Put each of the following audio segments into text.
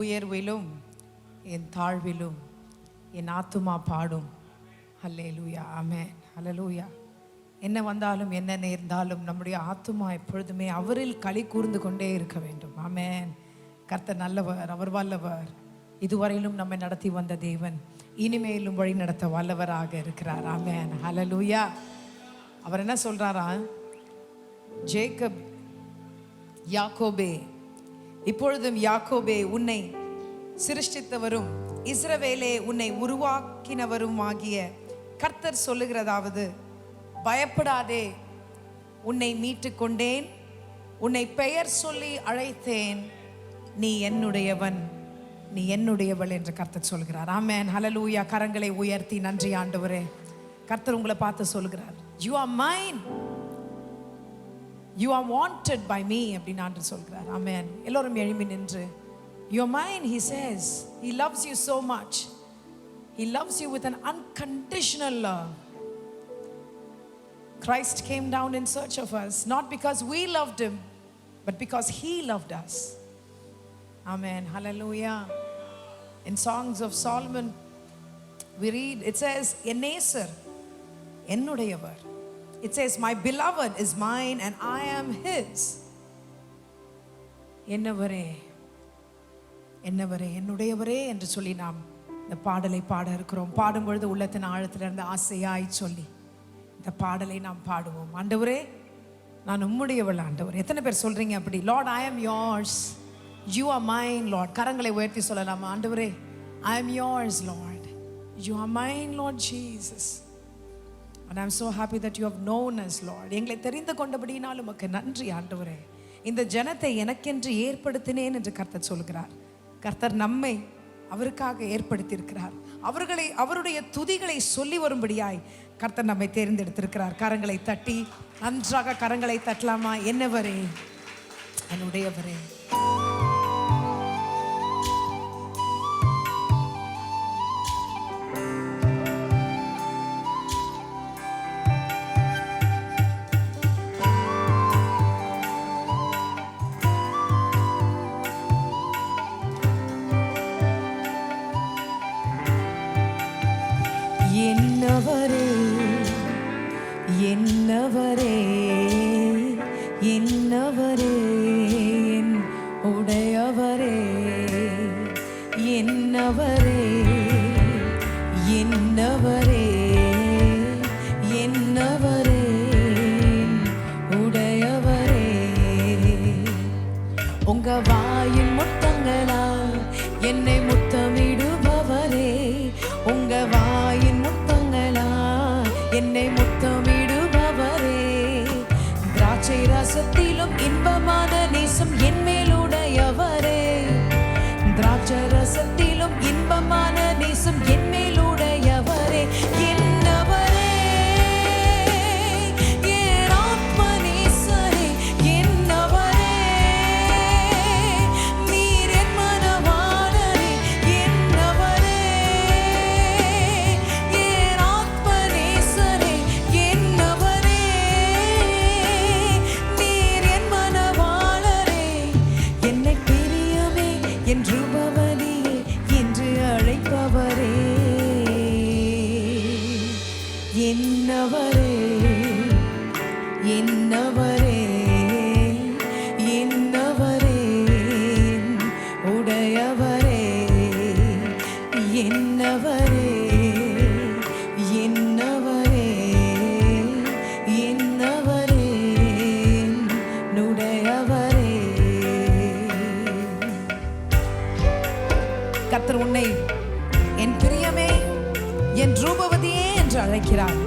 உயர்விலும் என் தாழ்விலும் என் ஆத்துமா பாடும். ஹல்லேலூயா, ஆமென், ஹல்லேலூயா. என்ன வந்தாலும் என்ன நேர்ந்தாலும் நம்முடைய ஆத்துமா எப்பொழுதுமே அவரில் களி கூர்ந்து கொண்டே இருக்க வேண்டும். ஆமென். கர்த்தர் நல்லவர், அவர் வல்லவர். இதுவரையிலும் நம்மை நடத்தி வந்த தேவன் இனிமேலும் வழி நடத்த வல்லவராக இருக்கிறார். ஆமென், ஹல்லேலூயா. அவர் என்ன சொல்றாரா? ஜேக்கப், யாக்கோபே, இப்பொழுதும் யாக்கோபே உன்னை சிருஷ்டித்தவரும் இஸ்ரவேலே உன்னை உருவாக்கினவருமாகிய கர்த்தர் சொல்லுகிறதாவது, பயப்படாதே, உன்னை மீட்டு கொண்டேன், உன்னை பெயர் சொல்லி அழைத்தேன், நீ என்னுடையவன், நீ என்னுடையவள் என்று கர்த்தர் சொல்கிறார். ஆமென், ஹல்லேலூயா. கரங்களை உயர்த்தி நன்றி ஆண்டவரே. கர்த்தர் உங்களை பார்த்து சொல்கிறார், you are mine, you are wanted by me அப்படின்னு ஆண்டு சொல்கிறார். ஆமென். எல்லோரும் எழும்பி நின்று, you are mine, he says. He loves you so much. He loves you with an unconditional love. Christ came down in search of us, not because we loved him, but because he loved us. Amen, hallelujah. In Songs of Solomon we read, it says, eneser, ennudayavar. It says, my beloved is mine and I am his. என்னவரே, என்னவரே, என்னுடையவரே என்று சொல்லி நாம் இந்த பாடலை பாட இருக்கிறோம். பாடும் பொழுது உள்ளத்தின் ஆழத்தில் இருந்து ஆசையாய் சொல்லி இந்த பாடலை நாம் பாடுவோம். ஆண்டவரே, நான் உம்முடையவள் ஆண்டவர். எத்தனை பேர் சொல்றீங்க அப்படி? லார்ட், ஐ ஆம் yours, you are mine, Lord. கரங்களை உயர்த்தி சொல்லலாமா? ஆண்டவரே, ஐ ஆம் yours, Lord, you are mine, Lord Jesus. And I'm so happy that you have known us, Lord. எங்களை தெரிந்து கொண்டபடியினால் உமக்கு நன்றி ஆண்டவரே. இந்த ஜனத்தை எனக்கென்று ஏற்படுத்தினேன் என்று கர்த்தர் சொல்கிறார். கர்த்தர் நம்மை அவருக்காக ஏற்படுத்தியிருக்கிறார். அவருடைய துதிகளை சொல்லி வரும்படியாய் கர்த்தர் நம்மை தேர்ந்தெடுத்திருக்கிறார். கரங்களை தட்டி நன்றாக கரங்களை தட்டலாமா? என்னவரே, என்னுடையவரே. என்னவரே, என்னவரே, என்னவரே, என் உடையவரே, என்னவரே, என்னவரே, என்னவரே, உடையவரே. உங்க வாயின் முத்தங்களால் என்னை முத்தமிடுபவரே, உங்க வாயின் என்னை முத்தமிடுபவரே. திராட்சை ரசத்திலும் இன்பமான நேசம் என் மேலுடையவரே, திராட்சை ரசத்திலும் இன்பமான நேசம் என் மேலுடையவரே. என்னவரே, என் ஆத்ம நேசரே, என்னவரே, நீர் என் மனவாளரே, என்னவரே, என்னவரே, என்னவரே, என்னவரே, உடையவரே, என்னவரே, என்னவரே, என்னவரே, உடையவரே. கர்த்தர் உன்னை என் பிரியமே, என் ரூபவதியே என்று அழைக்கிறார்.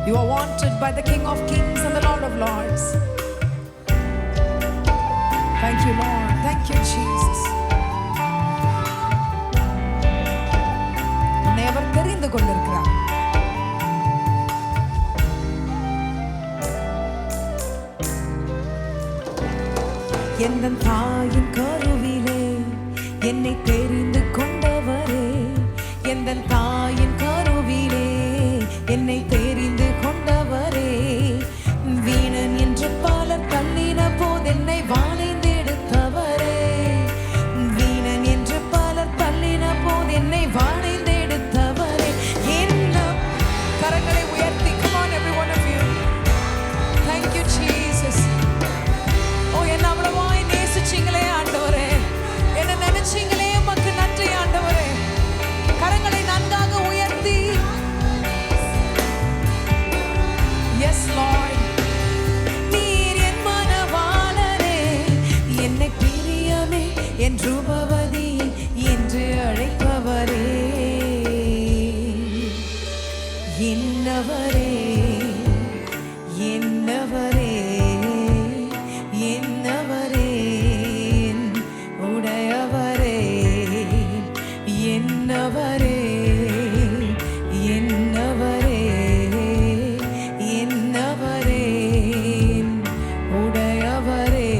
You are wanted by the King of Kings and the Lord of Lords. Thank you, Lord. Thank you, Jesus. உன்னை அவர் தெரிந்து கொண்டிருக்கிறார். எந்த தாயின் கருவிலே என்னை தெரிந்து கொண்டவரே, எந்த தாயின் கருவிலே என்னை தெரிந்து கொண்டவரே. வீணன் என்று பலர் தள்ளின போதென்னை வாழைந்தெடுத்தவரே, வீணன் என்று என்னவரே என்னவரே என்னவரே உடையவரே என்னவரே என்னவரே என்னவரே உடையவரே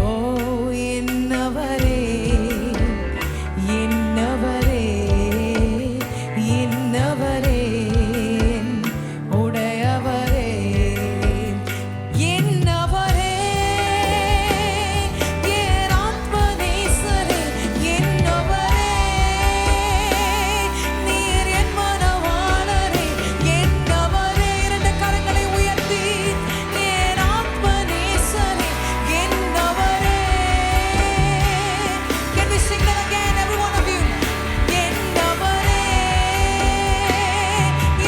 ஓ என்னவரே என்னவரே என்னவரே உடையவரே என்னவரே என் ஆத்மநேசரே என்னவரே நீர் என் மனவாளரே என்னவரே இரண்டு கரங்களை உயர்த்தி என் ஆத்மநேசரே என்னவரே Can we sing that again, every one of you? என்னவரே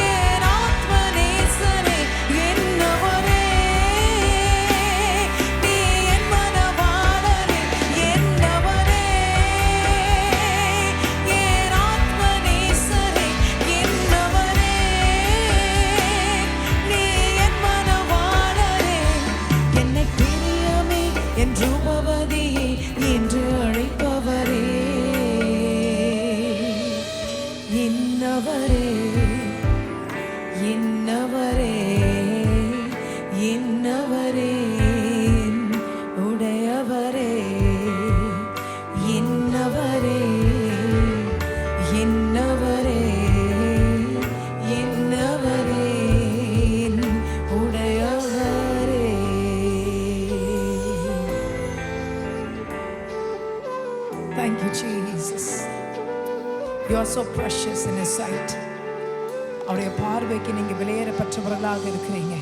என் ஆத்மநேசரே என்னவரே நீ என் மனவாளரே என்னவரே என் ஆத்மநேசரே என்னவரே நீ என் மனவாளரே என்னை பிரியமே என் ரூபவதியே என்று அழைப்பவரே என்னவரே என்னவரே என்னவரே உடையவரே என்னவரே என்னவரே என்னவரே உடையவரே Thank you, Jesus. You are so precious in His sight. அவருடைய பார்வைக்கு நீங்க விலையேறப்பட்டவர்களாக இருக்கிறீங்க.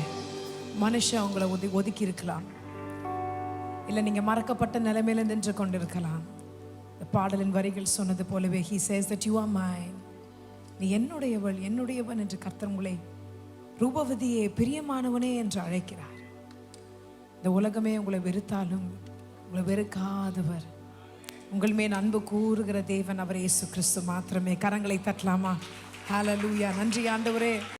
மனுஷன் உங்களை ஒதுக்கி இருக்கலாம், இல்லை நீங்க மறக்கப்பட்ட நிலைமையில நின்று கொண்டிருக்கலாம். இந்த பாடலின் வரிகள் சொன்னது போலவே He says that you are mine. நீ என்னுடையவள் என்னுடையவன் என்று கர்த்தர் உங்களை ரூபவதியே பிரியமானவனே என்று அழைக்கிறார். இந்த உலகமே உங்களை வெறுத்தாலும் உங்களை வெறுக்காதவர், உங்கள் மேல் அன்பு கூறுகிற தேவன் அவர் இயேசு கிறிஸ்து மாத்திரமே. கரங்களை தட்டலாமா? ஹல்லேலூயா. நன்றி ஆண்டவரே.